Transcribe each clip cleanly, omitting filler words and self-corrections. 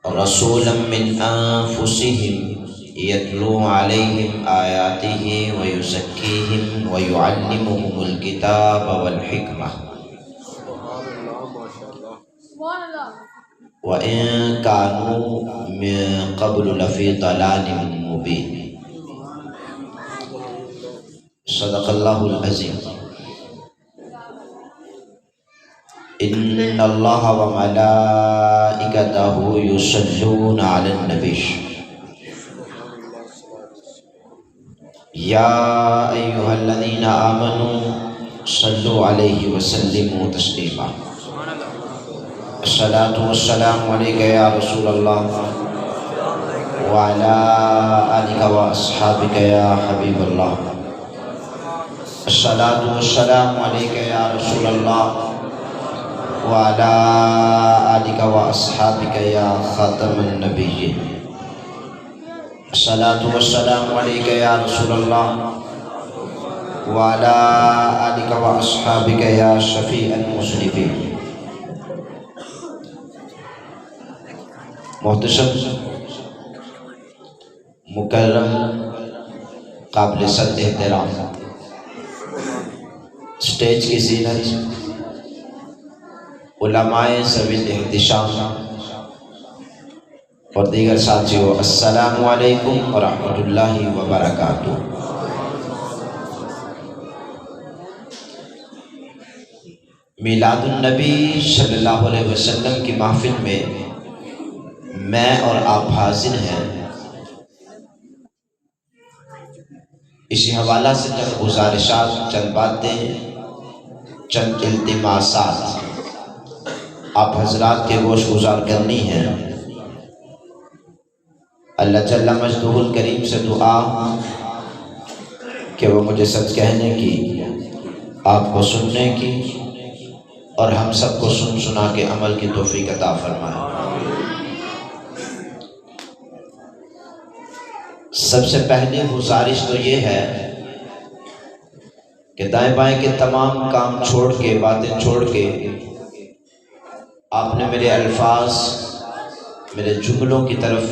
رسولا من أنفسهم يتلو عليهم آياته ويزكيهم ويعلمهم الكتاب والحكمة وإن كانوا من قبل لفي ضلال مبين. صدق الله العظيم. إن الله وملائكته يصلون على النبي يا أيها الذين آمنوا صلوا عليه وسلموا تسليما. الصلاة والسلام عليك يا رسول الله وعلى آلك وأصحابك يا حبيب الله. الصلاة والسلام عليك يا رسول الله وعلى آلك وأصحابك يا خاتم النبيين. الصلاة والسلام عليك يا رسول الله وعلى آلك وأصحابك يا شفيع المذنبين. محتشم مکرم قابل صد احترام اسٹیج کی زینت علماء ذوی الاحتشام اور دیگر ساتھیوں، السلام علیکم ورحمۃ اللہ وبرکاتہ۔ میلاد النبی صلی اللہ علیہ وسلم کی محفل میں میں اور آپ حاضر ہیں۔ اسی حوالہ سے چند گزارشات، چند باتیں، چند التماسات آپ حضرات کے گوش گزار کرنی ہے۔ اللہ جل مجدہ الکریم سے دعا کہ وہ مجھے سچ کہنے کی، آپ کو سننے کی اور ہم سب کو سن سنا کے عمل کی توفیق عطا فرمائے۔ سب سے پہلی گزارش تو یہ ہے کہ دائیں بائیں کے تمام کام چھوڑ کے، باتیں چھوڑ کے آپ نے میرے الفاظ، میرے جملوں کی طرف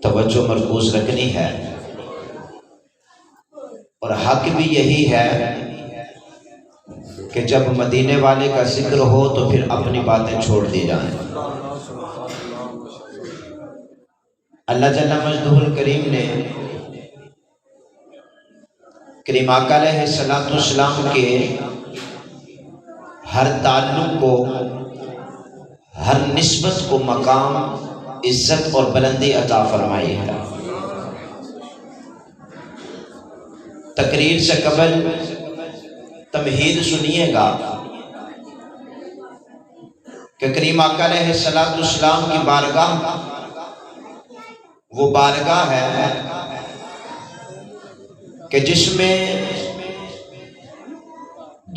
توجہ مرکوز رکھنی ہے، اور حق بھی یہی ہے کہ جب مدینے والے کا ذکر ہو تو پھر اپنی باتیں چھوڑ دی جائیں۔ اللہ جل مجدہ الکریم نے کریم آقا علیہ السلام کے ہر تعلق کو، ہر نسبت کو مقام، عزت اور بلندی عطا فرمائی ہے۔ تقریر سے قبل تمہید سنیے گا کہ کریم آقا علیہ السلام کی بارگاہ وہ بارگاہ ہے کہ جس میں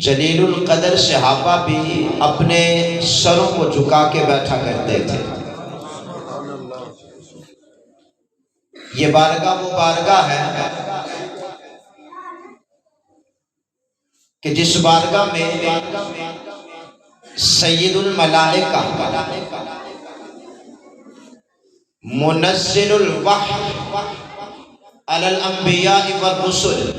جلیل القدر صحابہ بھی اپنے سروں کو جھکا کے بیٹھا کرتے تھے۔ یہ بارگاہ وہ بارگاہ ہے کہ جس بارگاہ میں سید الملائکہ منزل الوحی علی الانبیاء والرسل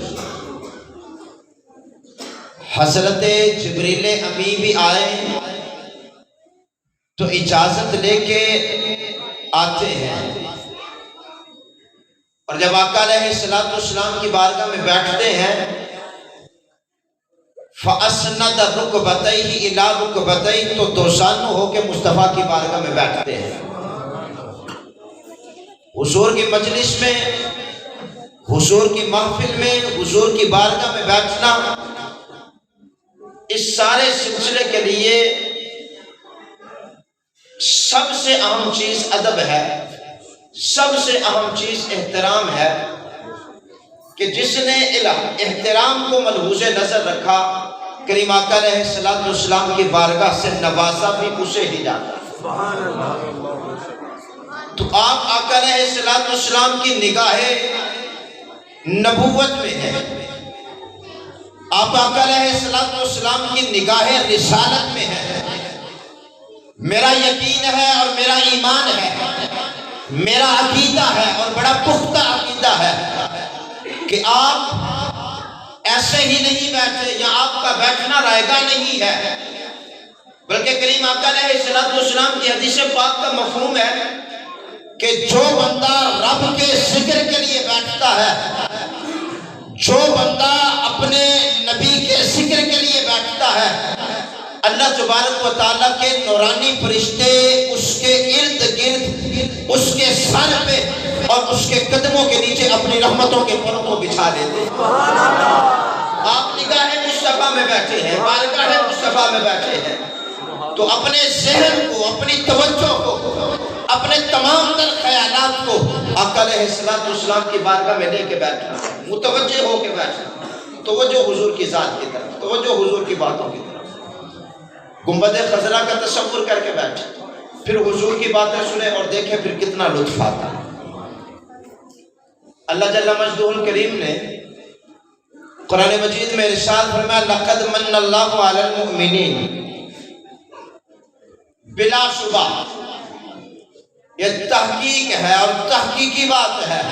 حضرت جبریل امی بھی آئے تو اجازت لے کے آتے ہیں، اور جب آقا علیہ السلام کی بارگاہ میں بیٹھتے ہیں فَأَسْنَدَ رُكْبَتَيْهِ إِلَىٰ رُكْبَتَيْهِ تو دوسانو ہو کے مصطفیٰ کی بارگاہ میں بیٹھتے ہیں۔ حضور کی مجلس میں، حضور کی محفل میں، حضور کی بارگاہ میں بیٹھنا اس سارے سلسلے کے لیے سب سے اہم چیز ادب ہے، سب سے اہم چیز احترام ہے کہ جس نے احترام کو ملحوظ نظر رکھا، کریم آقا علیہ السلام کی بارگاہ سے نوازا بھی اسے ہی جاتا۔ تو آپ آقا علیہ السلام کی نگاہ نبوت میں ہیں، آپ آقا علیہ السلام کی نگاہ رسالت میں ہیں، میرا یقین ہے اور میرا ایمان ہے، میرا عقیدہ ہے اور بڑا پختہ عقیدہ ہے کہ آپ ایسے ہی نہیں بیٹھے، یا آپ کا بیٹھنا رائے گا نہیں ہے، بلکہ کریم آقا علیہ الصلوۃ والسلام کی حدیث پاک کا مفہوم ہے کہ جو بندہ رب کے ذکر کے لیے بیٹھتا ہے، جو بندہ اپنے نبی کے ذکر کے لیے بیٹھتا ہے، اللہ تبارک و تعالیٰ کے نورانی فرشتے اس کے ارد گرد، اس کے سر پہ اور اس کے قدموں کے نیچے اپنی رحمتوں کے پروں کو بچھا دیتے ہیں۔ آپ نگاہ مصطفیٰ میں بیٹھے ہیں، بارگاہ مصطفیٰ میں بیٹھے ہیں، تو اپنے ذہن کو، اپنی توجہ کو، اپنے تمام تر خیالات کو آقا علیہ السلام کی بارگاہ میں لے کے بیٹھنا، متوجہ ہو کے بیٹھنا، توجہ حضور کی ذات کی طرف، توجہ حضور کی باتوں کی طرف، گنبد خضرا کا تصور کر کے بیٹھے، پھر حضور کی باتیں سنیں اور دیکھیں پھر کتنا لطف آتا ہے۔ اللہ جل مجدہ الکریم نے قرآن مجید میں ارشاد فرمایا لقد من اللہ علی المؤمنین، بلا شبہ یہ تحقیق ہے اور تحقیقی بات ہے،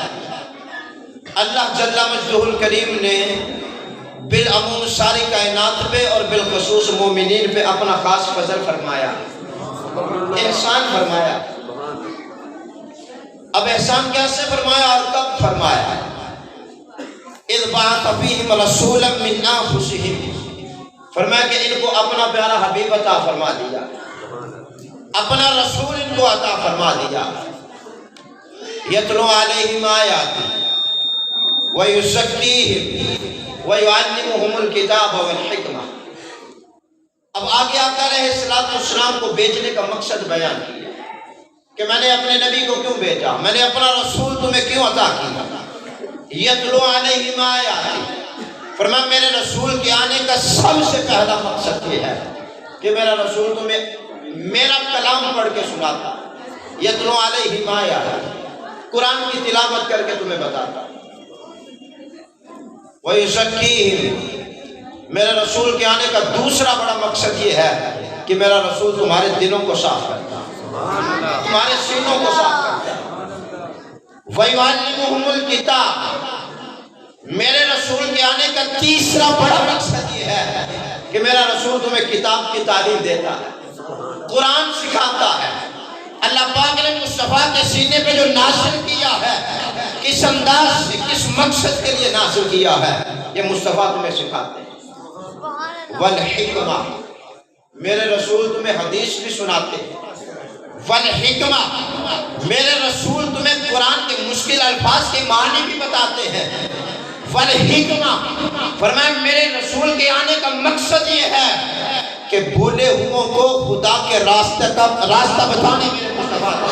اللہ جل مجدہ الکریم نے بالعموم ساری کائنات پہ اور بالخصوص مومنین پہ اپنا خاص فضل فرمایا، احسان فرمایا۔ اب احسان کیسے فرمایا اور کب فرمایا؟ اذ بعث فیہم رسولا من انفسہم، فرمایا کہ ان کو اپنا پیارا حبیب عطا فرما دیا، اپنا رسول ان کو عطا فرما دیا، یتلو علیہم آیاتی ویزکیہم وَيُعَلِّمُهُمُ الْكِتَابَ وَالْحِكْمَةَ۔ اب آگے آقا علیہ السلام کو بیچنے کا مقصد بیان کیا کہ میں نے اپنے نبی کو کیوں بھیجا، میں نے اپنا رسول تمہیں کیوں عطا کیا۔ یتلو علیہم آیاتی، فرمایا میرے رسول کے آنے کا سب سے پہلا مقصد یہ ہے کہ میرا رسول تمہیں میرا کلام پڑھ کے سناتا، یتلو علیہم آیاتی، قرآن کی تلاوت کر کے تمہیں بتاتا۔ وَيُزَكِّيهِمْ، میرے رسول کے آنے کا دوسرا بڑا مقصد یہ ہے کہ میرا رسول تمہارے دلوں کو صاف کرتا، تمہارے سینوں کو صاف کرتا۔ وَيُعَلِّمُهُمُ الْكِتَابَ، میرے رسول کے آنے کا تیسرا بڑا مقصد یہ ہے کہ میرا رسول تمہیں کتاب کی تعلیم دیتا ہے، قرآن سکھاتا ہے۔ اللہ پاک نے مصطفیٰ کے سینے پہ جو نازل کیا ہے، کس انداز سے، کس مقصد کے لیے نازل کیا ہے، یہ مصطفیٰ تمہیں سکھاتے ہیں۔ والحکمہ، میرے رسول تمہیں حدیث بھی سناتے ہیں۔ والحکمہ، میرے رسول تمہیں قرآن کے مشکل الفاظ کے معنی بھی بتاتے ہیں۔ والحکمہ، فرمایا میرے رسول کے آنے کا مقصد یہ ہے کہ بھولے ہوئوں کو خدا کے راستہ بتانے میرے مصطفیٰ تھے۔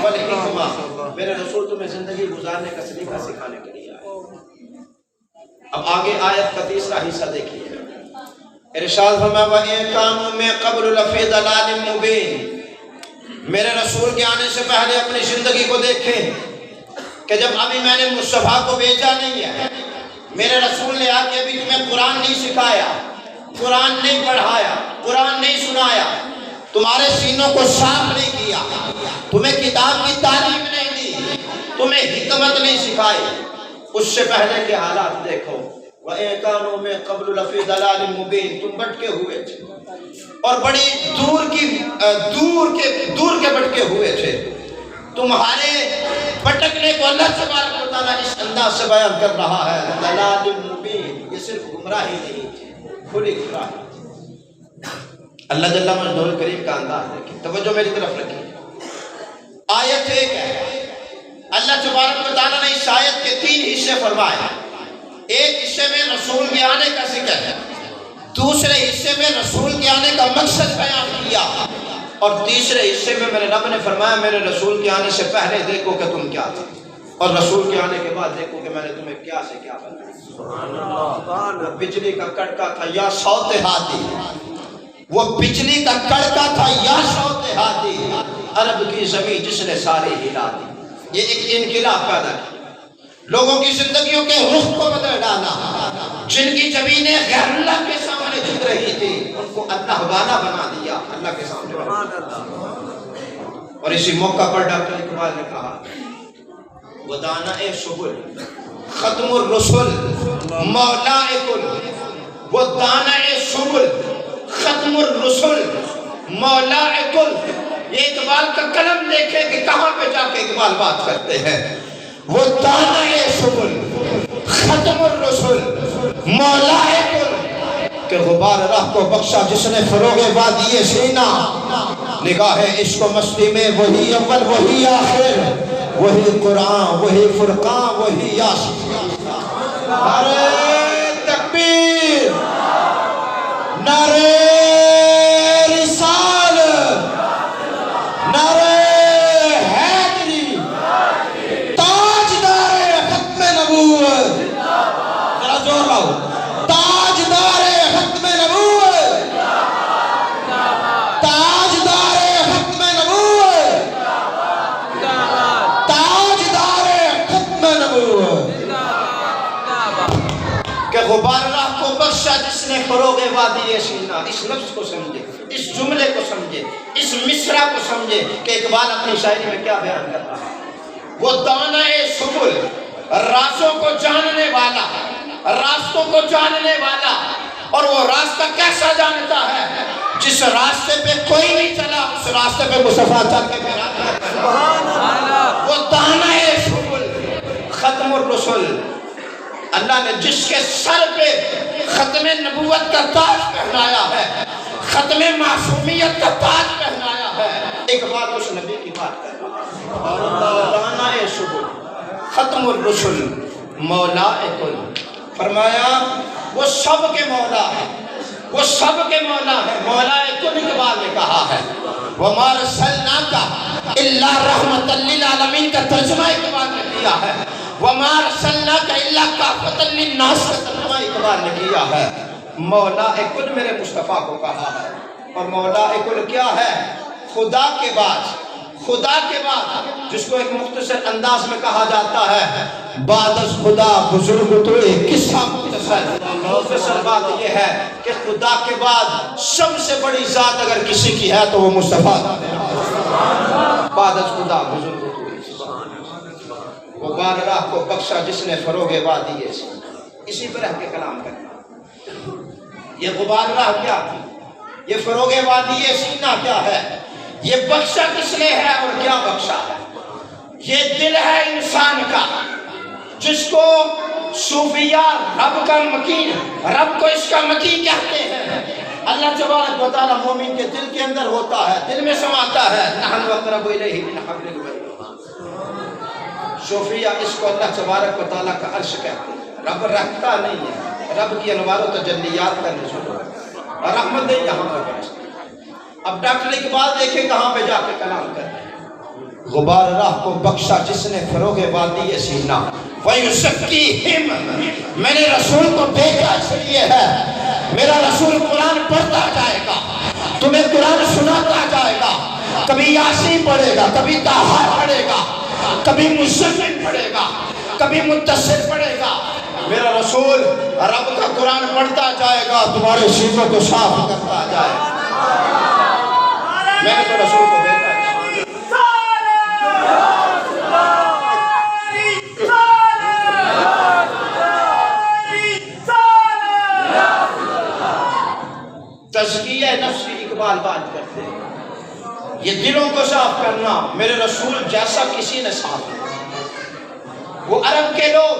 والحکمہ، میرے رسول تمہیں زندگی گزارنے کا سلیقہ سکھانے کے لیے آئے۔ اب آگے آیت کا تیسرا حصہ دیکھیے، ارشاد فرمایا وَإِن كَانُوا مِن قَبْلُ لَفِي ضَلَالٍ مُبِينٍ، میرے رسول کے آنے سے پہلے اپنی زندگی کو دیکھیں کہ جب ابھی میں نے مصطفیٰ کو بھیجا نہیں ہے، میرے رسول نے آ کے ابھی تمہیں قرآن نہیں سکھایا، قرآن نہیں پڑھایا، قرآن نہیں سنایا، تمہارے سینوں کو صاف نہیں کیا، تمہیں کتاب کی تعلیم نہیں دی، تمہیں حکمت نہیں سکھائی، اس سے پہلے کے حالات دیکھو۔ وَإِن كَانُوا مِن قَبْلُ لَفِي ضَلَالٍ مُبِينٍ، تم بھٹکے ہوئے تھے اور بڑی دور کے بھٹکے ہوئے تھے۔ تمہارے بھٹکنے کو اللہ تبارک و تعالیٰ اس انداز سے بیان کر رہا ہے، ضلال مبین، یہ صرف گمراہی نہیں تھی، کھلی گمراہی۔ اللہ جل مجدہ الکریم کا انداز دیکھیں، توجہ میری طرف رکھیں۔ آیت ایک ہے، اللہ تبارک و تعالیٰ نے اس آیت کے 3 حصے فرمائے۔ ایک حصے میں رسول کے آنے کا ذکر ہے، دوسرے حصے میں رسول کے آنے کا مقصد بیان کیا، اور تیسرے حصے میں میرے رب نے فرمایا میرے رسول کے آنے سے پہلے دیکھو کہ تم کیا تھے، اور رسول کے آنے کے بعد دیکھو کہ میں نے تمہیں کیا سے کیا بنایا۔ بجلی کا کڑکا تھا یا صوت ہادی، وہ بجلی کا کڑکا تھا یا صوت ہادی، عرب کی زمین جس نے ساری ہلا دی۔ یہ ایک انقلاب پیدا کیا، لوگوں کی زندگیوں کے رخ کو بدل ڈالا۔ جن کی زمینیں غیر اللہ کے سامنے جھک رہی تھی ان کو اللہ والا بنا دیا اللہ کے سامنے. اور اسی موقع پر ڈاکٹر اقبال نے کہا وہ دانا سبل ختم الرسل مولا کل، وہ دانا سبل ختم الرسل مولا کل. یہ اقبال کا قلم دیکھے کہ کہاں پہ جا کے اقبال بات کرتے ہیں. وہ دانا سبل ختم الرسل مولا کل، کہ غبار راہ کو بخشا جس نے فروغ وادی سینا. نگاہ عشق و مستی میں وہی اول وہی آخر، وہی قرآن وہی فرقان وہی یاسین. نعرہ تکبیر، نعرہ رسالت، نعرہ حیدری، تاجدار ختم نبوت. ذرا زور لاؤ، تاجدار ختم نبوت، تاجدار ختم نبوت، تاجدار ختم نبوت. کہ غبار راہ کو بخشا جس نے فروغ وادی سینا. اس لفظ کو سمجھے، اس جملے کو سمجھے، اس مصرع کو سمجھے کہ اقبال اپنی شاعری میں کیا بیان کر رہا ہے. وہ دانا سبل، راستوں کو جاننے والا، راستوں کو جاننے والا. اور وہ راستہ کیسا جانتا ہے؟ جس راستے پہ کوئی نہیں چلا اس راستے پہ مصطفیٰ چل کے پھراتا ہے. وہ دانا سبل ختم الرسل، اللہ نے جس کے سر پہ ختم نبوت کا تاج پہنایا ہے، ختم معصومیت کا تاج پہنایا ہے. اقبال اس نبی کی بات کر رہا ہے. دانا سبل ختم الرسل مولا کل. فرمایا وہ سب کے مولا ہے، وہ سب کے مولا ہے. مولا کل اقبال نے کہا ہے. وَمَا أَرْسَلْنَاكَ إِلَّا رَحْمَةً لِّلْعَالَمِينَ کا ترجمہ اقبال نے کیا ہے. وَمَا أَرْسَلْنَاكَ إِلَّا كَافَةً لِّلنَّاسِ کا ترجمہ اقبال نے کیا ہے. مولا کل میرے مصطفیٰ کو کہا ہے. اور مولا کل کیا ہے؟ خدا کے بعد، خدا کے بعد، جس کو ایک مختصر انداز میں کہا جاتا ہے بعد از خدا بزرگ تو ایک قصہ مختصر. مختصر بات یہ ہے کہ خدا کے بعد سب سے بڑی ذات اگر کسی کی ہے تو وہ مصطفیٰ. بعد از خدا بزرگ تو ایک. وہ بار راہ کو بخشا جس نے فروغ وادی سینا. اسی پر رہ کے کلام کرنا. یہ غبار راہ کیا تھی؟ یہ فروغ وادی سینا کیا ہے؟ یہ بخشا کس نے ہے اور کیا بخشا ہے؟ یہ دل ہے انسان کا جس کو صوفیاء رب کا مکین، رب کو اس کا مکین کہتے ہیں. اللہ تبارک و تعالی مومن کے دل کے اندر ہوتا ہے، دل میں سماتا ہے. نحن اقرب الیہ من حبل الورید. صوفیاء اس کو اللہ تبارک و تعالی کا عرش کہتے ہیں. رب رکھتا نہیں ہے، رب کی انوار و تجلیات کا نزول ہے اور رحمت یہاں پر برستی. اب ڈاکٹر اقبال دیکھیں کہاں پہ جا کے کلام کرتے ہیں. غبار راہ کو بخشا جس نے فروغ وادی سینا. وَيُزَكِّيهِمْ، میں نے رسول کو بھیجا اس لیے ہے. میرا رسول قرآن پڑھتا جائے گا، تمہیں قرآن سناتا جائے گا. کبھی یاسین پڑھے گا، کبھی طٰہٰ پڑھے گا، کبھی مزمل پڑھے گا، کبھی مدثر پڑھے گا. میرا رسول رب کا قرآن پڑھتا جائے گا، تمہارے سینوں کو صاف کرتا جائے گا. میں نے تو رسول کو بھیجا ہے. تزکیہ نفس کی اقبال بات کرتے ہیں. یہ دلوں کو صاف کرنا میرے رسول جیسا کسی نے صاف کیا. وہ عرب کے لوگ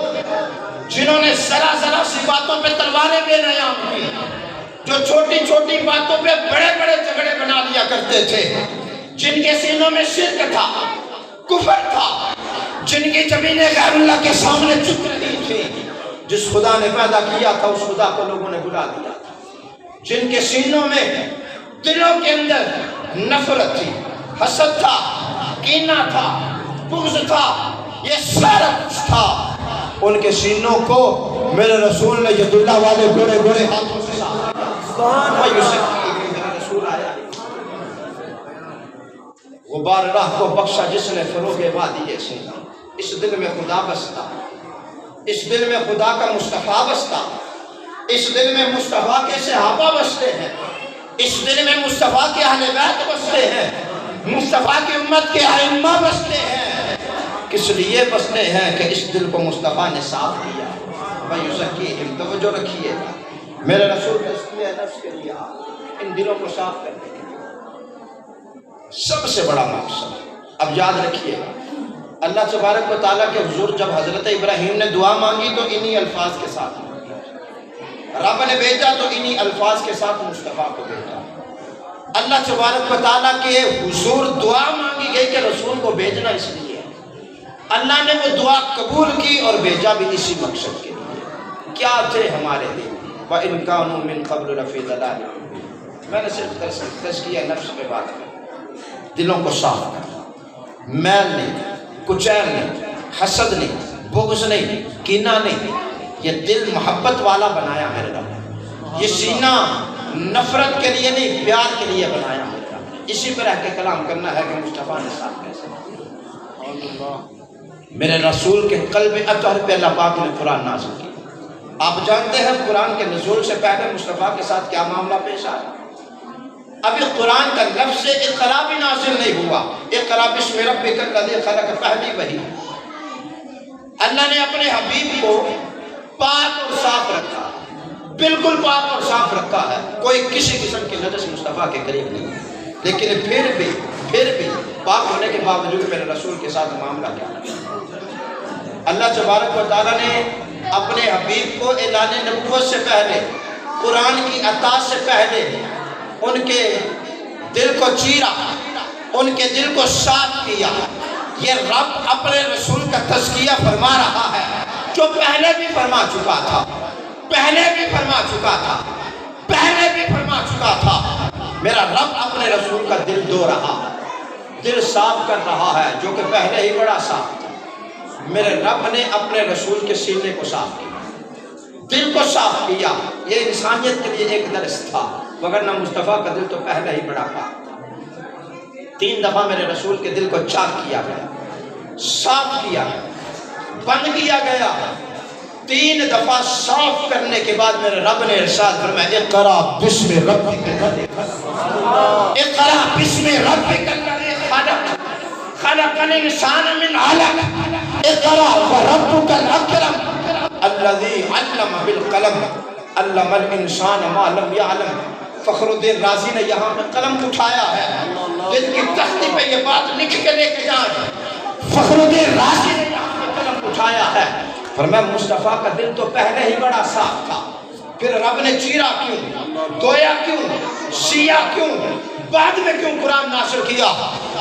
جنہوں نے ذرا ذرا سی باتوں پہ تلواریں بے نیام کی، جو چھوٹی چھوٹی باتوں پہ بڑے بڑے جھگڑے بنا لیا کرتے تھے، جن کے سینوں میں شرک تھا، کفر تھا، جن کی زمینیں غیر اللہ کے سامنے جھک رہی تھی. جس خدا نے پیدا کیا تھا اس خدا کو لوگوں نے بلا دیا تھا. جن کے سینوں میں، دلوں کے اندر نفرت تھی، حسد تھا، کینہ تھا، بغض تھا، یہ سارا کچھ تھا. ان کے سینوں کو میرے رسول نے ید اللہ والے گوڑے گوڑے ہاتھوں سے صاف کیا. رسول آیا. غبار راہ کو بخشا جس نے فروغ وادی سینا. اس دل میں خدا بستا، اس دل میں خدا کا مصطفیٰ بستا، اس دل میں مصطفیٰ کے صحابہ بستے ہیں، اس دل میں مصطفیٰ کے اہل بیت بستے ہیں، مصطفیٰ کی امت کے ائمہ بستے ہیں۔ کس لیے بستے ہیں؟ کہ اس دل کو مصطفیٰ نے صاف کیا۔ وَيُزَكِّيهِمْ، توجہ رکھیے گا، میرے رسول تزکیہ نفس کے لیے ان دلوں کو صاف کرنے کے لیے سب سے بڑا مقصد۔ اب یاد رکھیے گا، اللہ تبارک و تعالیٰ کے حضور جب حضرت ابراہیم نے دعا مانگی تو انہی الفاظ کے ساتھ رب نے بھیجا، تو انہی الفاظ کے ساتھ مصطفیٰ کو بھیجا۔ اللہ تبارک و تعالیٰ کے حضور دعا مانگی گئی کہ رسول کو بھیجنا اس لیے، اللہ نے وہ دعا قبول کی اور بھیجا بھی اسی مقصد کے لیے۔ کیا تھے ہمارے دل؟ وَإِن كَانُوا مِن قَبْلُ لَفِي ضَلَالٍ مُبِينٍ۔ میں نے صرف تزکیہ نفس پہ بات کی، دلوں کو صاف کرنا، میل نہیں، کچیل نہیں، حسد نہیں، بغض نہیں، کینہ نہیں، یہ دل محبت والا بنایا میرے رب، یہ سینہ نفرت کے لیے نہیں پیار کے لیے بنایا میرے رب۔ اسی پر رہ کے کلام کرنا ہے کہ مصطفیٰ نے صاف کیسے۔ میرے رسول کے قلب اطہر پہ اللہ پاک نے قرآن نازل کیا۔ آپ جانتے ہیں قرآن کے نزول سے پہلے مصطفیٰ کے ساتھ کیا معاملہ پیش آیا؟ ابھی قرآن کا لفظ اقرا بھی نازل نہیں ہوا۔ اقرا بسم ربک الذی خلق، پہلی وحی۔ اللہ نے اپنے حبیب کو پاک اور صاف رکھا، بالکل پاک اور صاف رکھا ہے، کوئی کسی قسم کی نجس مصطفیٰ کے قریب نہیں ہے۔ لیکن پھر بھی پاک ہونے کے باوجود میرے رسول کے ساتھ معاملہ کیا؟ اللہ تبارک و تعالیٰ نے اپنے حبیب کو اعلان نبوت سے پہلے، قرآن کی عطا سے پہلے ان کے دل کو چیرا، ان کے دل کو صاف کیا۔ یہ رب اپنے رسول کا تزکیہ فرما رہا ہے جو پہلے بھی فرما چکا تھا، پہلے بھی فرما چکا تھا، پہلے بھی فرما چکا تھا۔ میرا رب اپنے رسول کا دل دھو رہا ہے، دل صاف کر رہا ہے، جو کہ پہلے ہی بڑا صاف تھا۔ میرے رب نے اپنے رسول کے سینے کو صاف کیا، دل کو صاف کیا۔ یہ انسانیت کے لیے ایک درس تھا، وگرنہ مصطفیٰ کا دل تو پہلے ہی بڑا پاک تھا۔ 3 دفعہ میرے رسول کے دل کو چاک کیا گیا، صاف کیا گیا، بند کیا گیا۔ 3 دفعہ صاف کرنے کے بعد میرے رب نے ارشاد فرمایا اقرا بسم ربک الذی خلق، اقرا بسم ربک الذی خلق، خلق الانسان من علق، اقرا وربک الاکرم الذی علم بالقلم علم الانسان ما لم یعلم۔ فخر الدین رازی نے یہاں پہ قلم اٹھایا ہے، دل کی تختی پہ یہ بات لکھ کے لے کے جائیں۔ فخر الدین رازی نے یہاں پہ قلم اٹھایا ہے، فرمایا مصطفیٰ کا دل تو پہلے ہی بڑا صاف تھا، پھر رب نے چیرا کیوں، دھویا کیوں، سیا کیوں، بعد میں کیوں قرآن نازل کیا؟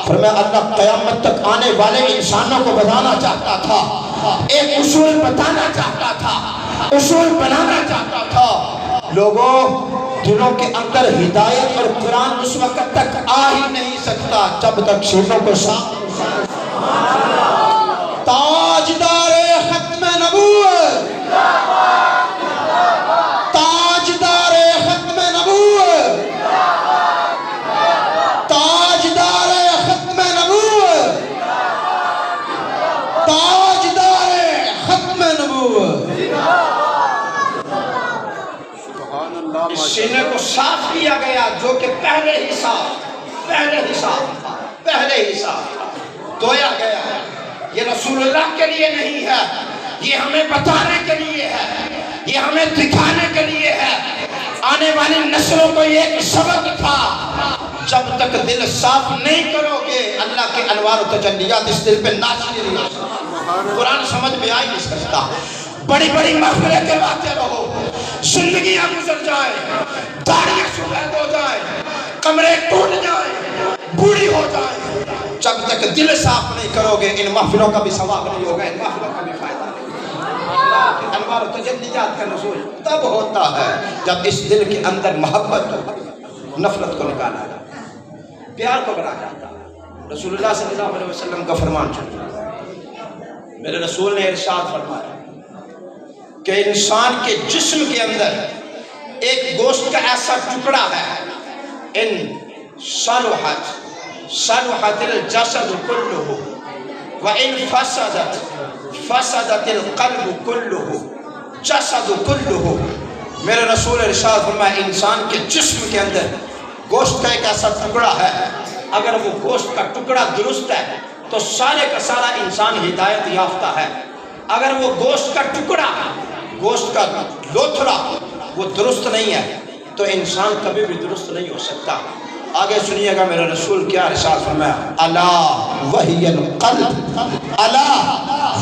فرمایا اللہ قیامت تک آنے والے انسانوں کو بتانا چاہتا تھا، ایک اصول بتانا چاہتا تھا، اصول بنانا چاہتا تھا۔ لوگوں، دلوں کے اندر ہدایت اور قرآن اس وقت تک آ ہی نہیں سکتا جب تک سینوں کو صاف۔ تاجدار ختم نبوت، تاجدار ختم نبوت، تاجدار ختم نبوت، تاجدار ختم نبوت۔ اس سینے کو صاف کیا گیا جو کہ پہلے ہی صاف تھا، پہلے ہی صاف تھا، دھویا گیا۔ یہ رسول اللہ کے لیے نہیں ہے، یہ ہمیں بتانے کے لیے ہے، یہ ہمیں دکھانے کے لیے ہے۔ آنے والی نسلوں کو یہ ایک سبق تھا، جب تک دل صاف نہیں کرو گے اللہ کے انوار و تجلیات اس دل پہ نازل نہیں ہو سکتا، قرآن سمجھ میں آ ہی نہیں سکتا۔ بڑی بڑی محفلیں کرواتے رہو، زندگیاں گزر جائیں، داڑیاں سفید ہو جائیں، کمرے ٹوٹ جائیں، بوڑھی ہو جائیں، جب تک دل صاف نہیں کرو گے ان محفلوں کا بھی ثواب نہیں ہوگا، ان محفلوں کا بھی فائدہ نہیں ہوگا۔ اللہ کے انوار و تجلیات کا نزول تب ہوتا ہے جب اس دل کے اندر محبت، نفرت کو نکالا جاتا ہے، پیار کو بڑھا جاتا ہے۔ رسول اللہ صلی اللہ علیہ وسلم کا فرمان چلتا، میرے رسول نے ارشاد فرمایا کہ انسان کے جسم کے اندر ایک گوشت کا ایسا ٹکڑا ہے، ان صلحت الجسد كله وإن فسدت القلب كله جسد كله۔ میرے رسول ارشاد فرمایا انسان کے جسم کے اندر گوشت کا ایک ایسا ٹکڑا ہے، اگر وہ گوشت کا ٹکڑا درست ہے تو سارے کا سارا انسان ہدایت یافتہ ہے۔ اگر وہ گوشت کا ٹکڑا، گوشت کا لوتھڑا وہ درست نہیں ہے تو انسان کبھی بھی درست نہیں ہو سکتا۔ آگے سنیے گا میرا رسول کیا ارشاد فرمایا، الا وہی القلب، الا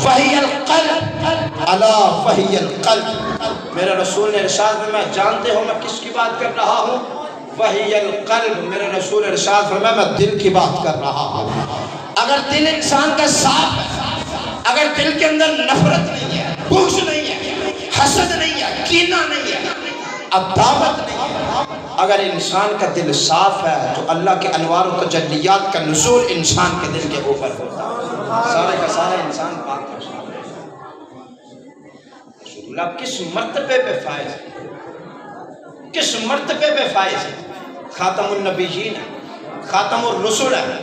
وہی القلب، الا وہی القلب۔ میرا رسول نے ارشاد فرمایا، جانتے ہو میں کس کی بات کر رہا ہوں؟ وہی القلب، میرا رسول ارشاد فرمایا میں دل کی بات کر رہا ہوں۔ اگر دل انسان کا صاف ہے، اگر دل کے اندر نفرت نہیں ہے، بغض نہیں ہے، حسد نہیں ہے، کینہ نہیں ہے، عداوت نہیں ہے، اگر انسان کا دل صاف ہے تو اللہ کے انوار و تجلیات کا نزول انسان کے دل کے اوپر ہوتا ہے، سارے کا سارا انسان پاک ہو جاتا ہے۔ رسول اللہ کس مرتبے پہ فائز ہے، کس مرتبے پہ فائز ہے؟ خاتم النبیین ہے، خاتم الرسل ہے،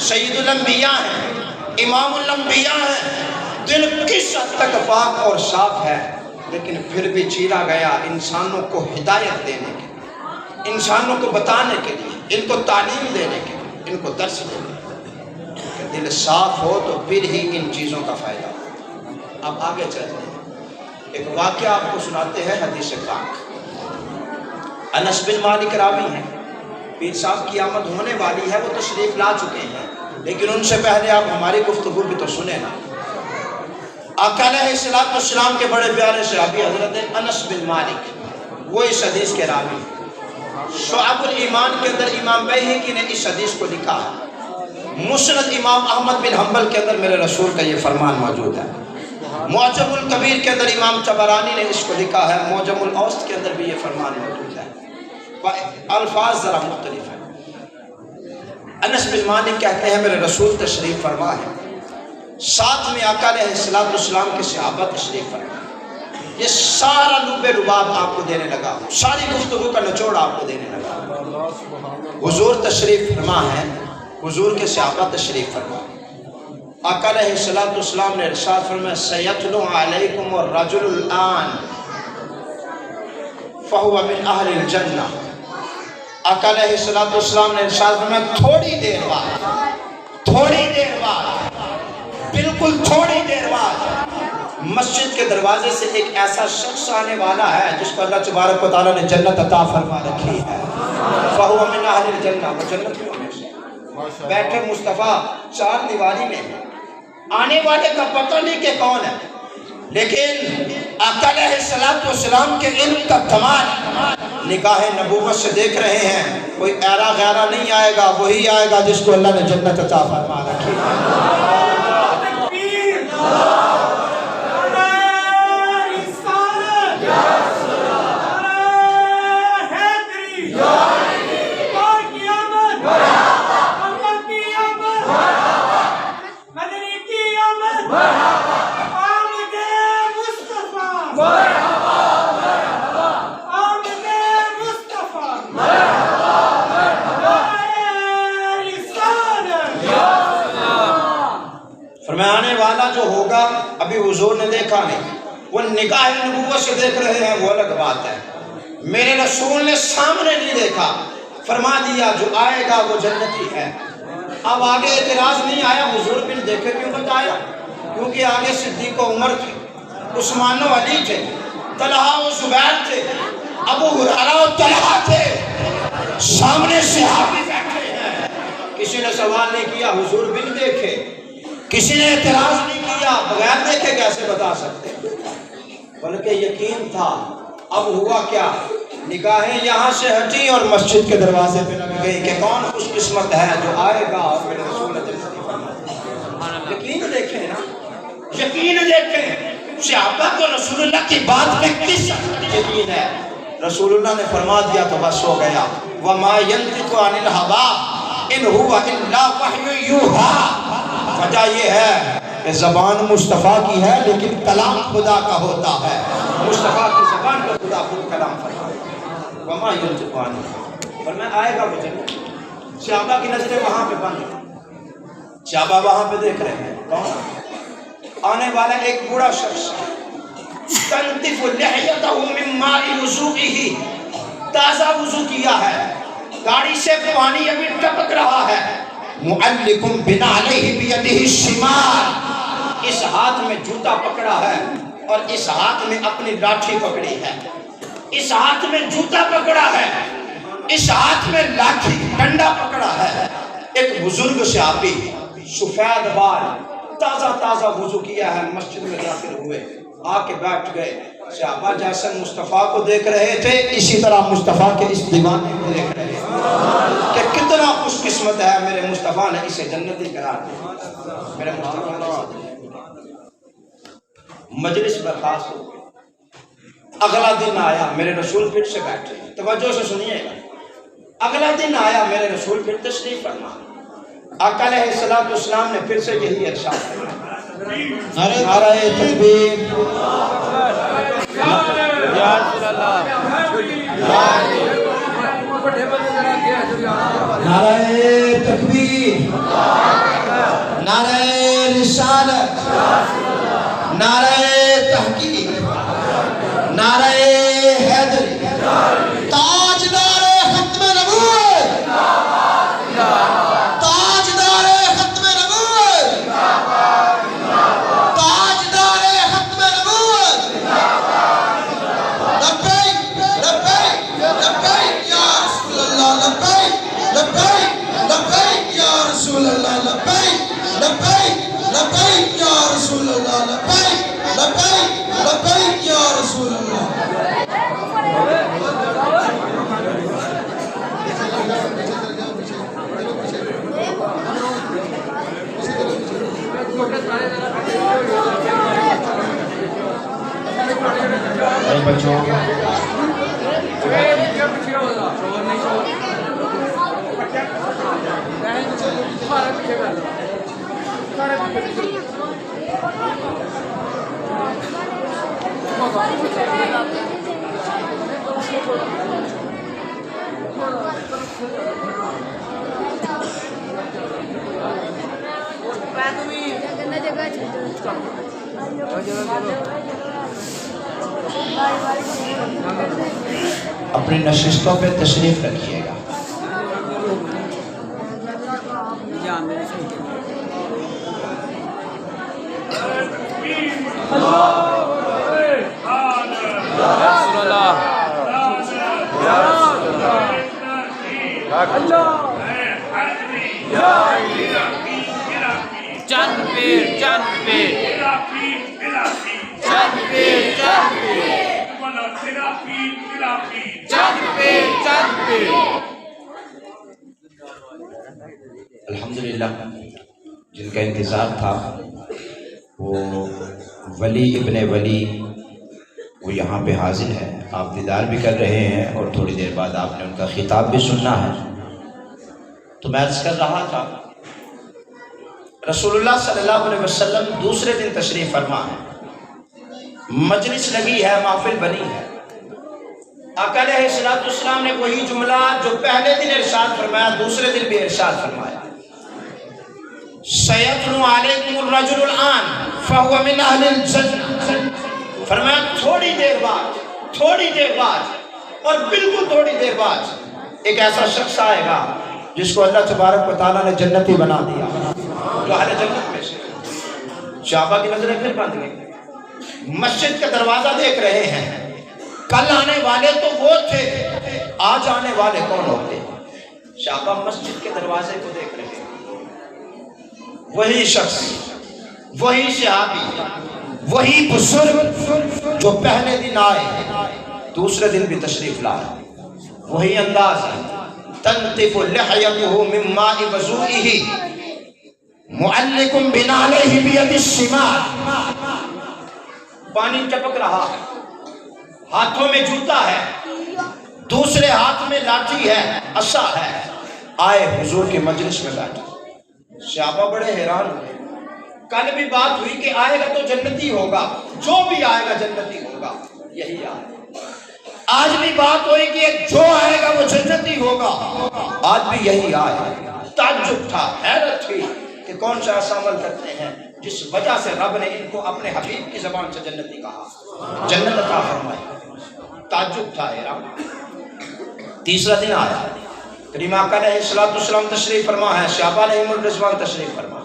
سید الانبیاء ہے، امام الانبیاء ہے، دل کس حد تک پاک اور صاف ہے، لیکن پھر بھی چیرا گیا انسانوں کو ہدایت دینے کے لیے، انسانوں کو بتانے کے لیے، ان کو تعلیم دینے کے لیے، ان کو درس دینے کے لیے کہ دل صاف ہو تو پھر ہی ان چیزوں کا فائدہ ہو۔ اب آگے چلتے ہیں، ایک واقعہ آپ کو سناتے ہیں حدیث پاک۔ انس بن مالک راوی ہیں، پیر صاحب کی آمد ہونے والی ہے، وہ تشریف لا چکے ہیں، لیکن ان سے پہلے آپ ہماری گفتگو بھی تو سنیں نا۔ آقا علیہ السلام کے بڑے پیارے صحابی حضرت انس بن مالک، وہ اس حدیث کے راوی ہیں۔ شعب الایمان کے اندر امام بیہقی نے اس حدیث کو لکھا ہے۔ مسند امام احمد بن حنبل کے اندر میرے رسول کا یہ فرمان موجود ہے۔ معجم الکبیر کے اندر امام طبرانی نے اس کو لکھا ہے۔ معجم الاوسط کے اندر بھی یہ فرمان موجود ہے، الفاظ ذرا مختلف ہیں۔ انس بن مالک کہتے ہیں میرے رسول تشریف فرما ہے، ساتھ میں آقا علیہ السلام کے صحابہ تشریف فرما۔ یہ سارا لب رباب آپ کو دینے لگا، ساری گفتگو کا نچوڑ آپ کو دینے لگا۔ حضور تشریف فرما ہے، حضور کے صحابہ تشریف فرما۔ آقا علیہ السلام نے ارشاد فرمایا، سیتلو علیکم الرجل الآن فہو من اہل الجنہ۔ آقا علیہ السلام نے ارشاد فرمایا، تھوڑی دیر بعد، بالکل تھوڑی دیر بعد مسجد کے دروازے سے ایک ایسا شخص آنے والا ہے جس کو اللہ تبارک و تعالیٰ نے جنت عطا فرما رکھی ہے۔ فہو من اہل الجنہ، وہ جنت میں سے بیٹھے مصطفیٰ چار دیواری میں، آنے والے کا پتہ نہیں کہ کون ہے، لیکن آقا علیہ السلام کے علم کا کمال نگاہ نبوت سے دیکھ رہے ہیں، کوئی ایرا غیرہ نہیں آئے گا، وہی آئے گا جس کو اللہ نے جنت عطا فرما رکھی ہے۔ فرمانے والا جو ہوگا ابھی حضور نے دیکھا نہیں، وہ نگاہ نبوت سے دیکھ رہے ہیں، وہ الگ بات ہے۔ میرے رسول نے سامنے نہیں دیکھا، فرما دیا جو آئے گا وہ جنتی ہے۔ اب آگے اعتراض نہیں آیا، حضور بن دیکھے کیوں بتایا؟ کیونکہ آگے صدیق و عمر تھے، عثمان و علی تھے، طلحہ و زبیر تھے، ابو ہریرہ و طلحہ تھے، سامنے صحابی بیٹھے ہیں۔ کسی نے سوال نہیں کیا حضور بن دیکھے، کسی نے اعتراض نہیں کیا بغیر دیکھے کیسے بتا سکتے، بلکہ یقین تھا۔ اب ہوا کیا، نگاہیں یہاں سے ہٹی اور مسجد کے دروازے پہ لگ گئی کہ کون خوش قسمت ہے جو آئے گا اور میرے رسول نے جنتی فرمایا۔ یقین دیکھیں نا، یقین دیکھیں، صحابہ کو رسول اللہ کی بات پہ کس یقین ہے؟ رسول اللہ نے فرما دیا تو بس ہو گیا۔ وَمَا يَنْطِقُ عَنِ الْهَوَىٰ إِنْ هُوَ إِلَّا وَحْيٌ يُوحَىٰ۔ وجہ یہ ہے کہ زبان مصطفیٰ کی ہے لیکن کلام خدا کا ہوتا ہے، مصطفیٰ کی زبان پر خدا خود کلام فرماتا ہے۔ وَمَا يَنْطِقُ عَنِ الْهَوَىٰ، فرمایا آئے گا وہ جنت۔ صحابہ کی نظریں وہاں پہ بند، صحابہ وہاں پہ دیکھ رہے ہیں کون آنے والا؟ ایک بوڑھا شخص، تنتف لحیتہ من ماء وضوئہ، تازہ وضو کیا ہے، گاڑی سے پانی ابھی ٹپک رہا ہے. معلقم بنعلیہ بیدہ الشمال، اس ہاتھ میں جوتا پکڑا ہے اور اس ہاتھ میں اپنی لاٹھی پکڑی ہے. اس ہاتھ میں جوتا پکڑا ہے، اس ہاتھ میں لاٹھی ڈنڈا پکڑا ہے. ایک بزرگ صحابی سفید بال، تازہ تازہ وضو کیا ہے، مسجد میں داخل ہوئے، آ کے بیٹھ گئے. صحابہ جیسے مصطفیٰ کو دیکھ رہے تھے اسی طرح مصطفیٰ کے اس دیوانے کو دیکھ رہے تھے کہ کتنا خوش قسمت ہے میرے مصطفیٰ نے اسے جنتی قرار دیا. میرے مصطفیٰ نے مجلس برخاست ہو گئی. اگلا دن آیا، میرے رسول پھر سے بیٹھے. توجہ سے سنیے گا. اگلا دن آیا، میرے رسول پھر تشریف فرما. آقا علیہ الصلوۃ والسلام نے پھر سے یہی ارشاد فرمایا. نعرہ تکبیر، یا رسول اللہ، نعرہ تکبیر، نعرہ رسالت، نعرہ تحقیق، نعرہ حیدری، تاجدار ختم نبوت، تاجدار ختم نبوت، تاجدار ختم نبوت. لبیک لبیک لبیک یا رسول اللہ، لبیک لبیک لبیک یا رسول اللہ، لبیک لبیک لبیک یا رسول اللہ، لبیک لبیک لبیک یا رسول اللہ. بچوں اپنی نشستوں پہ تشریف رکھیے گا. چند پیر چند پیر چند پیر چند پیر چند پیر. الحمدللہ جن کا انتظار تھا وہ ولی ابن ولی وہ یہاں پہ حاضر ہے. آپ دیدار بھی کر رہے ہیں اور تھوڑی دیر بعد آپ نے ان کا خطاب بھی سننا ہے. تو میں عرض کر رہا تھا رسول اللہ صلی اللہ علیہ وسلم دوسرے دن تشریف فرما ہے، مجلس لگی ہے، محفل بنی ہے. آقا علیہ الصلوۃ والسلام نے وہی جملہ جو پہلے دن ارشاد فرمایا دوسرے دن بھی ارشاد فرمایا. سیتلو علیکم الرجل الآن فہو من اہل الجنہ. فرمایا تھوڑی دیر بعد اور بالکل تھوڑی دیر بعد ایک ایسا شخص آئے گا جس کو اللہ تبارک و تعالیٰ نے جنتی بنا دیا، جو اہل جنت میں سے. صحابہ کی نظریں پھر بند گئی. مسجد کا دروازہ دیکھ رہے ہیں. کل آنے والے تو وہ تھے، آج آنے والے کون ہوتے؟ صحابہ مسجد کے دروازے کو دیکھ رہے ہیں. وہی شخص، وہی صحابی، وہی بزرگ جو پہلے دن آئے دوسرے دن بھی تشریف لائے. وہی انداز ہے. تنطف لحیته من ماء وضوئه معلق بنعلیہ بید الشمال. پانی ٹپک رہا ہے، ہاتھوں میں جوتا ہے، دوسرے ہاتھ میں لاٹھی ہے، عصا ہے. آئے حضور کے مجلس میں بیٹھے. صحابہ بڑے حیران ہوئے. کل بھی بات ہوئی کہ آئے گا تو جنتی ہوگا، جو بھی آئے گا جنتی ہوگا، یہی آئے. آج بھی بات ہوئی کہ جو آئے گا وہ جنتی ہوگا، آج بھی یہی آئے. تعجب تھا، حیرت تھی کہ کون سا ایسا عمل کرتے ہیں جس وجہ سے رب نے ان کو اپنے حبیب کی زبان سے جنتی کہا، جنت عطا فرمائی. تعجب تھا، حیران. تیسرا دن آیا، کریم آقا علیہ السلام تشریف فرما ہے، صحابہ علیہم الرضوان تشریف فرما،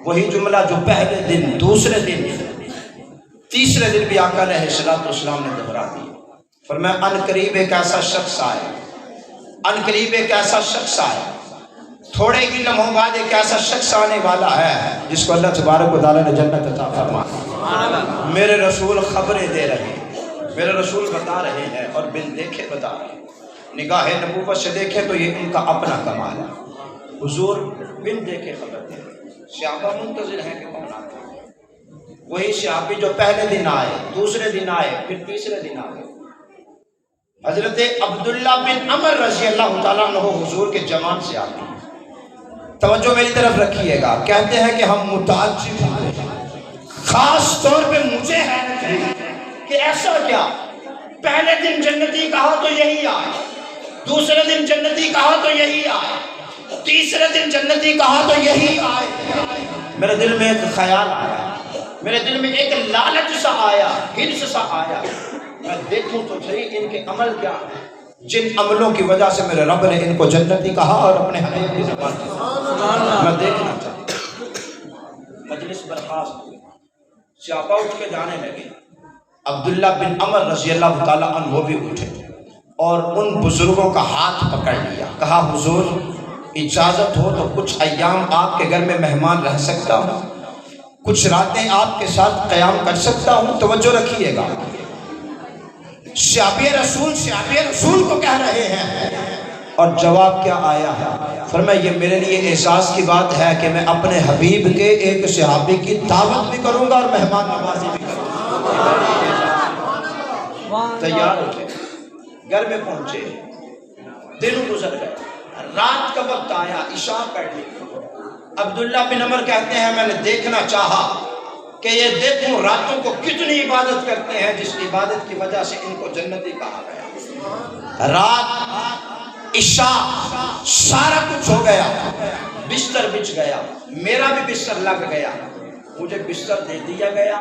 وہی جملہ جو پہلے دن، دوسرے دن، تیسرے دن بھی آقا علیہ السلام نے دہرا دیا۔ فرمایا ان قریب ایک ایسا شخص آئے، ان قریب ایک ایسا شخص آئے، تھوڑے ہی لمحوں بعد ایک ایسا شخص آنے والا ہے جس کو اللہ تبارک و تعالیٰ نے جنت عطا فرمایا۔ میرے رسول خبریں دے رہے ہیں، میرے رسول بتا رہے ہیں اور بن دیکھے بتا رہے ہیں، نگاہ نبوت سے دیکھے تو یہ ان کا اپنا کمال ہے۔ حضور بن دیکھے خبر دے رہے ہیں، صحابہ منتظر ہیں کہ کون آتا ہے۔ وہی صحابی جو پہلے دن آئے، دوسرے دن آئے، پھر تیسرے دن آئے، حضرت عبداللہ بن عمر رضی اللہ تعالیٰ عنہ حضور کے جوان سے آتے ہیں۔ توجہ میری طرف رکھیے گا، کہتے ہیں کہ ہم متعجب ہوئے، خاص طور پہ مجھے حیرت ہے کہ ایسا کیا، پہلے دن جنتی کہا تو یہی آئے، دوسرے دن جنتی کہا تو یہی آئے، تیسرے دن جنتی کہا تو یہی آئے۔ میرے دل میں ایک خیال آیا، میرے دل میں ایک لالچ سا آیا، ہرس سا آیا، میں دیکھوں تو صحیح ان کے عمل کیا ہے، جن عملوں کی وجہ سے میرے رب نے ان کو جنتی کہا اور اپنے حبیب کی زبان سے میں دیکھنا چاہتا ہوں۔ مجلس برخاست ہوئی، صحابہ اٹھ کے جانے لگے، عبداللہ بن عمر رضی اللہ تعالیٰ عنہ وہ بھی اٹھے اور ان بزرگوں کا ہاتھ پکڑ لیا، کہا حضور اجازت ہو تو کچھ ایام آپ کے گھر میں مہمان رہ سکتا ہوں، کچھ راتیں آپ کے ساتھ قیام کر سکتا ہوں؟ توجہ رکھیے گا، صحابی رسول کو کہہ رہے ہیں اور جواب کیا آیا ہے؟ فرمایا یہ میرے لیے احساس کی بات ہے کہ میں اپنے حبیب کے ایک صحابی کی دعوت بھی کروں گا اور مہمان نوازی بھی کروں گا۔ تیار ہوئے، گھر میں پہنچے، دن گزر گئے، رات کا وقت آیا، عشاء پڑھ لی۔ عبداللہ بن عمر کہتے ہیں میں نے دیکھنا چاہا کہ یہ دیکھوں راتوں کو کتنی عبادت کرتے ہیں جس عبادت کی وجہ سے ان کو جنتی کہا گیا۔ رات، عشاء، سارا کچھ ہو گیا، بستر بچھ گیا، میرا بھی بستر لگ گیا، مجھے بستر دے دیا گیا۔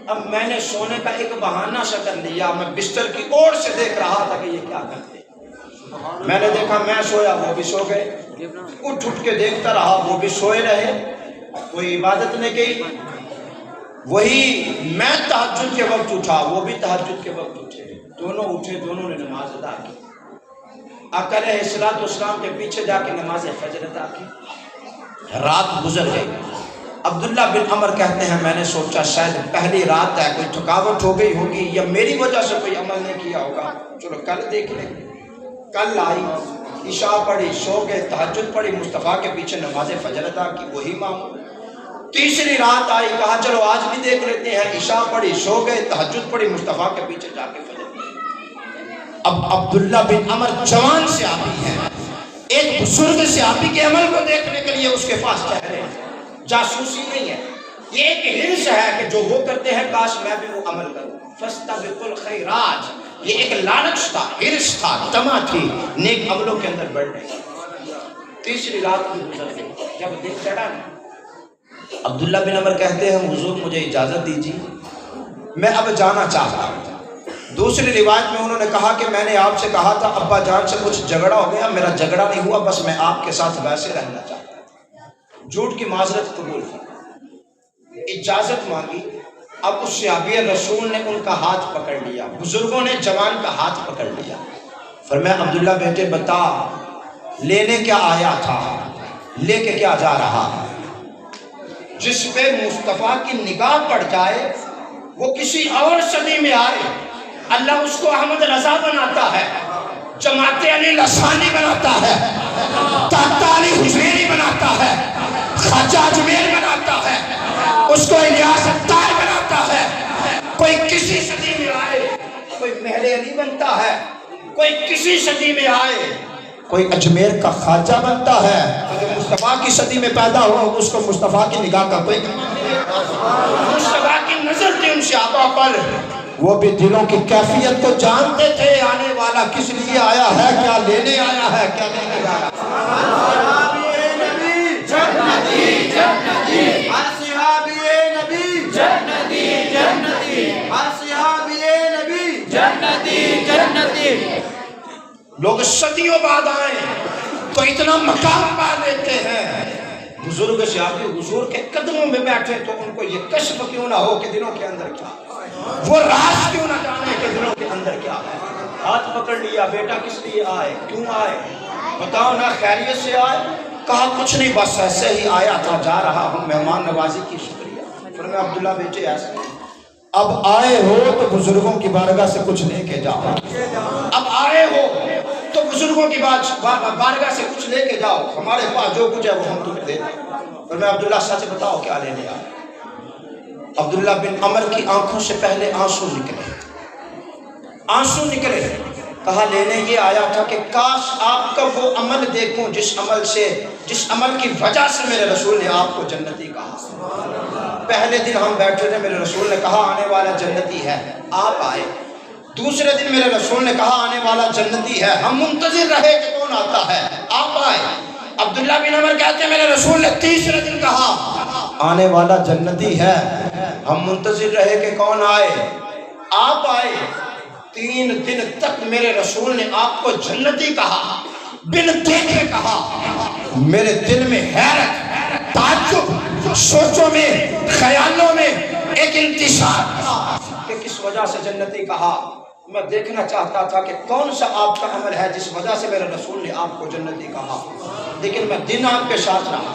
اب میں نے سونے کا ایک بہانہ سا کر لیا، میں بستر کی اوڑ سے دیکھ رہا تھا کہ یہ کیا کرتے۔ میں نے دیکھا میں سویا، وہ بھی سو گئے، اٹھ کے دیکھتا رہا، وہ بھی سوئے رہے، کوئی عبادت نہیں کی۔ وہی میں تہجد کے وقت اٹھا، وہ بھی تہجد کے وقت اٹھے، دونوں اٹھے، دونوں نے نماز ادا کی۔ آقا علیہ السلام کے پیچھے جا کے نماز فجر ادا کی۔ رات گزر گئی۔ عبداللہ بن عمر کہتے ہیں میں نے سوچا شاید پہلی رات ہے، کوئی تھکاوٹ ہو گئی ہوگی یا میری وجہ سے کوئی عمل نہیں کیا ہوگا، چلو کل دیکھ لیں۔ کل آئی، عشاء پڑھی، سو گئے، تہجد پڑھی، مصطفیٰ کے پیچھے نماز فجر ادا کی، وہی معمول۔ تیسری رات آئی، کہا چلو آج بھی دیکھ لیتے ہیں، عشاء پڑھی، سو گئے، تہجد پڑھی، مصطفیٰ کے پیچھے جا کے فجر پڑھی۔ اب عبداللہ بن عمر جوان صحابی ہیں، ایک بزرگ صحابی کے عمل کو دیکھنے کے لیے اس کے پاس چہ رہے ہیں۔ جاسوسی نہیں ہے، یہ ایک ہرس ہے کہ جو وہ کرتے ہیں کاش میں بھی وہ عمل کروں۔ فاستبقوا الخیرات، یہ ایک لالچ تھا، ہرس تھا، طمع تھی نیک عملوں کے اندر بڑھنے کی۔ تیسری رات بھی گزر گئی، جب دن چڑھا نا، عبداللہ بن عمر کہتے ہیں حضور مجھے اجازت دیجیے، میں اب جانا چاہتا ہوں۔ دوسری روایت میں انہوں نے کہا کہ میں نے آپ سے کہا تھا ابا جان سے کچھ جھگڑا ہو گیا، میرا جھگڑا نہیں ہوا، بس میں آپ کے ساتھ ویسے رہنا چاہتا ہوں۔ جھوٹ کی معذرت قبول کی، اجازت مانگی۔ اب اس صحابی رسول نے ان کا ہاتھ پکڑ لیا، بزرگوں نے جوان کا ہاتھ پکڑ لیا، فرمایا عبداللہ بیٹے بتا لینے کیا آیا تھا، لے کے کیا جا رہا ہے؟ جس پہ مصطفیٰ کی نگاہ پڑ جائے وہ کسی اور صدی میں آئے، اللہ اس کو احمد رضا بناتا ہے، جماعت علی لسانی بناتا ہے، تاتا علی حسینی بناتا ہے، خواجہ اجمیر بناتا ہے، اس کو الیاس اتار بناتا ہے۔ کوئی کسی صدی میں آئے کوئی مہر علی بنتا ہے، کوئی کسی صدی میں آئے کوئی اجمیر کا خواجہ بنتا ہے۔ جو مصطفیٰ کی صدی میں پیدا ہوا اس کو مصطفیٰ کی نگاہ کا کوئی مصطفیٰ کی نظر تھی ان صحابہ پر، وہ بھی دلوں کی کیفیت کو جانتے تھے، آنے والا کس لیے آیا ہے، کیا لینے آیا ہے، کیا دینے جا رہا ہے۔ لوگ صدیوں بعد آئیں، تو اتنا مقام پا لیتے ہیں۔ بزرگ صحابی حضور کے قدموں میں بیٹھے تو ان کو یہ کشف کیوں نہ ہو کہ دلوں کے اندر کیا ہے، وہ راز کیوں نہ جانے کہ دلوں کے اندر کیا ہے۔ ہاتھ پکڑ لیا، بیٹا کس لیے آئے، کیوں آئے، بتاؤ نا، خیریت سے آئے؟ کہا کچھ نہیں، بس ایسے ہی آیا تھا، جا رہا ہوں، مہمان نوازی کی شکریہ۔ فرمایا عبداللہ بیٹے ایسے اب آئے ہو تو بزرگوں کی بارگاہ سے کچھ لے کے جاؤ، اب آئے ہو تو بزرگوں کی بارگاہ سے کچھ لے کے جاؤ، ہمارے پاس جو کچھ ہے وہ ہم تمہیں دے دیں۔ فرمایا عبداللہ سچ بتاؤ کیا لینے آئے؟ عبداللہ بن عمر کی آنکھوں سے پہلے آنسو نکلے، آنسو نکلے۔ کہا لینے یہ آیا تھا کہ کاش آپ کا وہ عمل دیکھوں جس عمل کی وجہ سے میرے رسول نے آپ کو جنتی کہا۔ پہلے دن ہم بیٹھے تھے، میرے رسول نے کہا آنے والا جنتی ہے، آپ آئے۔ دوسرے دن میرے رسول نے کہا آنے والا جنتی ہے، ہم منتظر رہے کہ کون آتا ہے، آپ آئے۔ عبداللہ بن عمر کہتے ہیں میرے رسول نے تیسرے دن کہا آنے والا جنتی ہے، ہم منتظر رہے کہ کون آئے، آپ آئے۔ 3 دن تک میرے رسول نے آپ کو جنتی کہا، بن دیکھے کہا۔ میرے دل میں حیرت، تعجب، سوچوں میں، خیالوں میں ایک انتشار تھا کہ کس وجہ سے جنتی کہا۔ میں دیکھنا چاہتا تھا کہ کون سا آپ کا عمل ہے جس وجہ سے میرے رسول نے آپ کو جنتی کہا، لیکن میں دن آپ کے ساتھ رہا،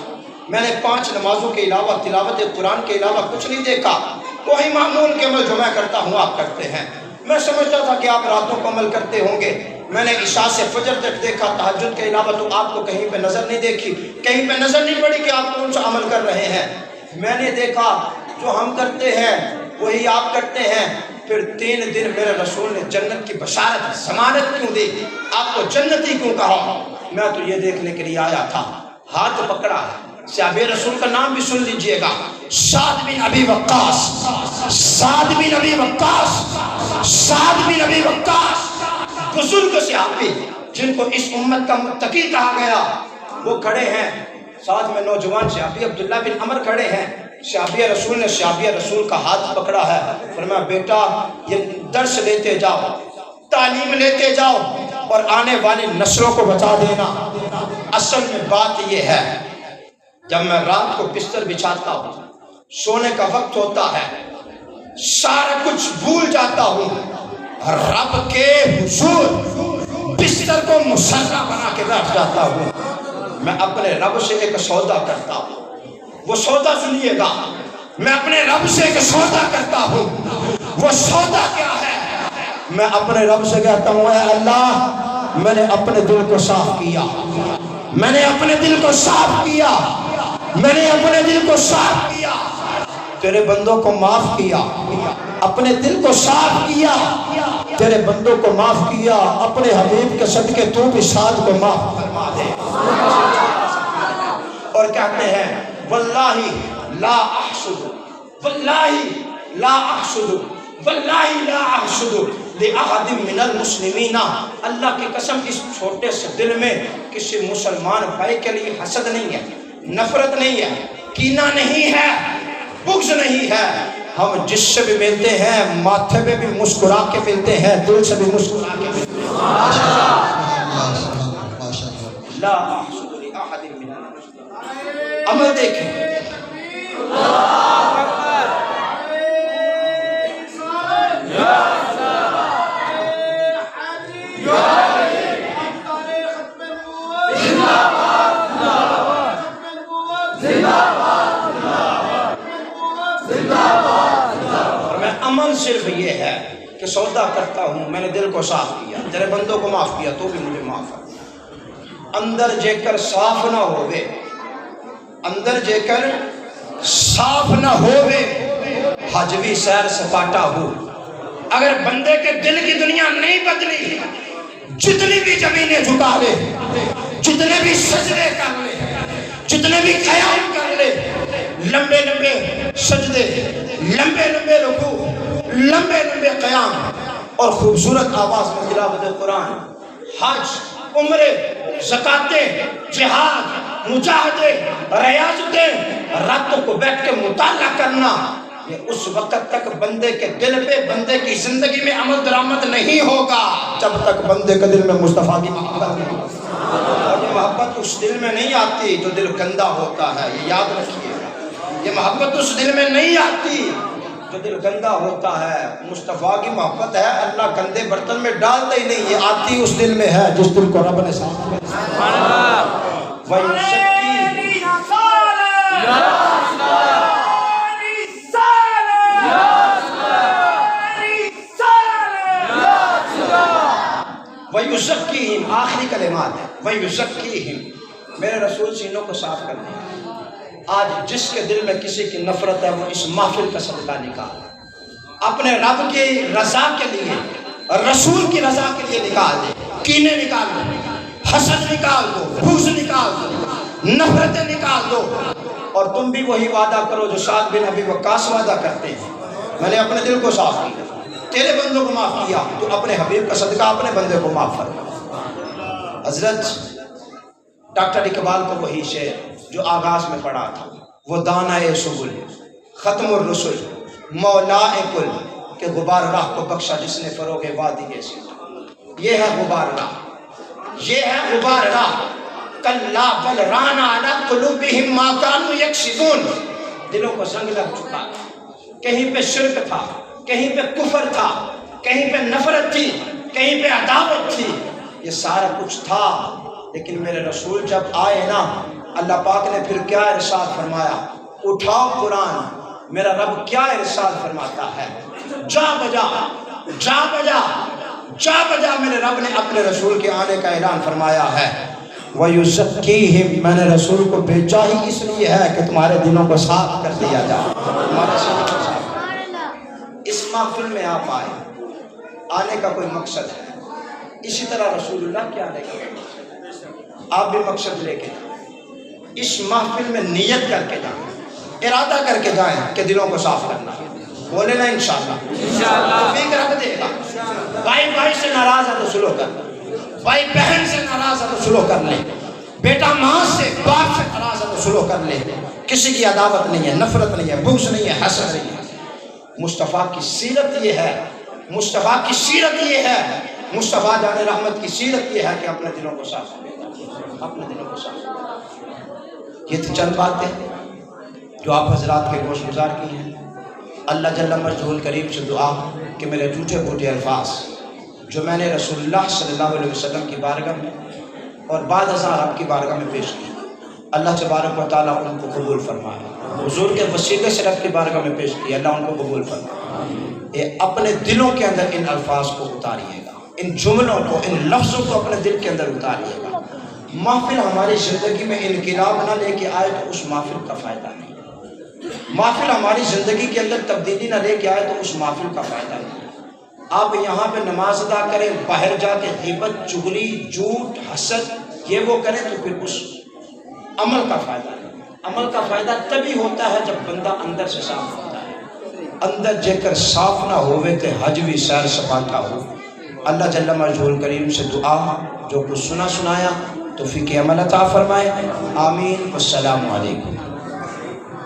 میں نے 5 نمازوں کے علاوہ، تلاوت قرآن کے علاوہ کچھ نہیں دیکھا۔ وہی معمول کے عمل جو میں کرتا ہوں آپ کرتے ہیں۔ میں سمجھتا تھا کہ آپ راتوں کو عمل کرتے ہوں گے۔ میں نے عشاء سے فجر تک دیکھا، تہجد کے علاوہ تو آپ کو کہیں پہ نظر نہیں دیکھی، کہیں پہ نظر نہیں پڑی کہ آپ کون سا عمل کر رہے ہیں۔ میں نے دیکھا جو ہم کرتے ہیں وہی آپ کرتے ہیں۔ پھر 3 دن میرے رسول نے جنت کی بشارت، ضمانت کیوں دی، آپ کو جنتی کیوں کہا؟ میں تو یہ دیکھنے کے لیے آیا تھا۔ ہاتھ پکڑا ہے، صحابی رسول کا نام بھی سن لیجئے گا، سعد بن ابی وقاص، سعد بن ابی وقاص، سعد بن ابی وقاص، بزرگ صحابی جن کو اس امت کا متقی کہا گیا، وہ کھڑے ہیں، ساتھ میں نوجوان صحابی عبداللہ بن عمر کھڑے ہیں۔ صحابی رسول نے صحابی رسول کا ہاتھ پکڑا ہے، فرمایا بیٹا یہ درس لیتے جاؤ، تعلیم لیتے جاؤ اور آنے والی نسلوں کو بتا دینا۔ اصل میں بات یہ ہے، جب میں رات کو بستر بچھاتا ہوں، سونے کا وقت ہوتا ہے، سارا کچھ بھول جاتا ہوں، رب کے حضور بستر کو مسلح بنا کے بیٹھ جاتا ہوں۔ میں اپنے رب سے ایک سودا کرتا ہوں، وہ سودا سنیے گا، میں اپنے رب سے ایک سودا کرتا ہوں، وہ سودا کیا ہے؟ میں اپنے رب سے کہتا ہوں اے اللہ میں نے اپنے دل کو صاف کیا، میں نے اپنے دل کو صاف کیا، میں نے اپنے دل کو صاف کیا، تیرے بندوں کو معاف کیا، اپنے دل کو صاف کیا، تیرے بندوں کو معاف کیا، اپنے حبیب کے صدقے تو بھی سعد کو معاف فرما دے۔ اور کہتے ہیں واللہ لا احسد، واللہ لا احسد، واللہ لا احسد لأحد من المسلمین، اللہ کی قسم اس چھوٹے سے دل میں کسی مسلمان بھائی کے لیے حسد نہیں ہے، نفرت نہیں ہے، کینہ نہیں ہے، بغض نہیں ہے۔ ہم جس سے بھی ملتے ہیں ماتھے پہ بھی مسکرا کے ملتے ہیں، دل سے بھی مسکرا کے ملتے ہیں۔ لا احسد لأحد من المسلمین۔ عمل دیکھیں، عمل صرف یہ ہے کہ سودا کرتا ہوں، میں نے دل کو صاف کیا، تیرے بندوں کو معاف کیا تو بھی مجھے معاف ہے۔ اندر جے کر صاف نہ ہوئے، اندر جے کر صاف نہ ہوئے، حجوی سیر سپاٹا ہو۔ اگر بندے کے دل کی دنیا نہیں بدلی، جتنی بھی زمینیں جھکا لے، جتنے بھی سجدے کر لے، جتنے بھی قیام کر لے، لمبے لمبے سجدے، لمبے لمبے رکوع، لمبے لمبے قیام اور خوبصورت آواز میں تلاوت قرآن، حج، عمرے، زکاتیں، جہاد، مجاہدے، ریاضتیں، راتوں کو بیٹھ کے مطالعہ کرنا، کہ اس وقت تک بندے کے دل پہ، بندے کی زندگی میں عمل درآمد نہیں ہوگا جب تک بندے کے دل میں مصطفیٰ کی محبت نہیں ہوگی۔ اور یہ محبت اس دل میں نہیں آتی جو دل گندا ہوتا ہے، یہ یاد رکھیے، یہ محبت اس دل میں نہیں آتی جو دل گندا ہوتا ہے۔ مصطفیٰ کی محبت ہے، اللہ گندے برتن میں ڈالتا ہی نہیں، یہ آتی اس دل میں ہے جس دل کو رب نے صاف کیا۔ وَيُزَكِّيهِمْ، آخری کلمات ہے، وَيُزَكِّيهِمْ، میرے رسول سینوں کو صاف کر دیں۔ آج جس کے دل میں کسی کی نفرت ہے وہ اس محفل کا صدقہ نکال، اپنے رب کی رضا کے لیے، رسول کی رضا کے لیے نکال دے، کینے نکال دو، حسد نکال دو، بغض نکال دو، نفرتیں نکال دو، اور تم بھی وہی وعدہ کرو جو سعد بن ابی وقاص وعدہ کرتے ہیں، میں نے اپنے دل کو صاف کیا، تیرے بندوں کو معاف کیا، تو اپنے حبیب کا صدقہ اپنے بندے کو معاف فرما۔ حضرت ڈاکٹر اقبال کو وہی شعر جو آغاز میں پڑھا تھا، وہ دانائے سبل، ختم الرسل، مولا کل، کہ غبار راہ کو بخشا جس نے فروغ وادی سے، یہ ہے غبار راہ، یہ ہے غبار راہ، کلا بل ران علی قلوبہم ما کانوا یکسبون، دلوں کو زنگ لگ چکا، کہیں پہ شرک تھا، کہیں پہ کفر تھا، کہیں پہ نفرت تھی، کہیں پہ عداوت تھی، یہ سارا کچھ تھا، لیکن میرے رسول جب آئے نا، اللہ پاک نے پھر کیا ارشاد فرمایا، اٹھاؤ قرآن، میرا رب کیا ارشاد فرماتا ہے، جا بجا جا بجا جا بجا، میرے رب نے اپنے رسول کے آنے کا اعلان فرمایا ہے۔ وَيُزَكِّيهِمْ، میں نے رسول کو بھیجا ہی اس لیے ہے کہ تمہارے دلوں کو صاف کر دیا جائے، تمہارے سینوں کو صاف۔ اس محفل میں آپ آئے، آنے کا کوئی مقصد ہے، اسی طرح رسول اللہ کے آنے کا مقصد، آپ بھی مقصد لے کے جائیں، اس محفل میں نیت کر کے جائیں، ارادہ کر کے جائیں کہ دلوں کو صاف کرنا ہے، بولے نا انشاءاللہ، فکر رکھ دے گا، بھائی بھائی سے ناراض ہے تو سلو کر لیں، بھائی بہن سے ناراض ہے تو سلو کر لیں، بیٹا ماں سے باپ سے ناراض ہے تو سلو کر لیں، کسی کی عداوت نہیں ہے، نفرت نہیں ہے، بغض نہیں ہے، حسد نہیں ہے۔ مصطفیٰ کی سیرت یہ ہے، مصطفیٰ کی سیرت یہ ہے، مصطفیٰ جان رحمت کی سیرت یہ ہے کہ اپنے دلوں کو صاف کریں، اپنے دلوں کو صاف کریں۔ یہ تھی چند باتیں جو آپ حضرات کے گوش گزار کی ہیں۔ اللہ جل مجدہ الکریم سے دعا کہ میرے جھوٹے بوٹے الفاظ جو میں نے رسول اللہ صلی اللہ علیہ وسلم کی بارگاہ میں اور بعد ازاں آپ کی بارگاہ میں پیش کی، اللہ تبارک و تعالیٰ ان کو قبول فرمائے، حضور کے وسیلے سے رب کی بارگاہ میں پیش کی، اللہ ان کو قبول فرمائے۔ اپنے دلوں کے اندر ان الفاظ کو اتاریے گا، ان جملوں کو، ان لفظوں کو اپنے دل کے اندر اتاریے گا۔ محفل ہماری زندگی میں انقلاب نہ لے کے آئے تو اس محفل کا فائدہ نہیں، محفل ہماری زندگی کے اندر تبدیلی نہ لے کے آئے تو اس محفل کا فائدہ نہیں۔ آپ یہاں پہ نماز ادا کریں، باہر جا کے غیبت، چغلی، جھوٹ، حسد یہ وہ کریں تو پھر اس عمل کا فائدہ نہیں۔ عمل کا فائدہ تبھی ہوتا ہے جب بندہ اندر سے صاف ہوتا ہے، اندر جے کر صاف نہ ہوئے تو حج بھی سیر سپاٹا ہو۔ اللہ جل مجدہ الکریم سے دعا جو کچھ سنا سنایا توفیق عمل عطا فرمائے، آمین، والسلام علیکم۔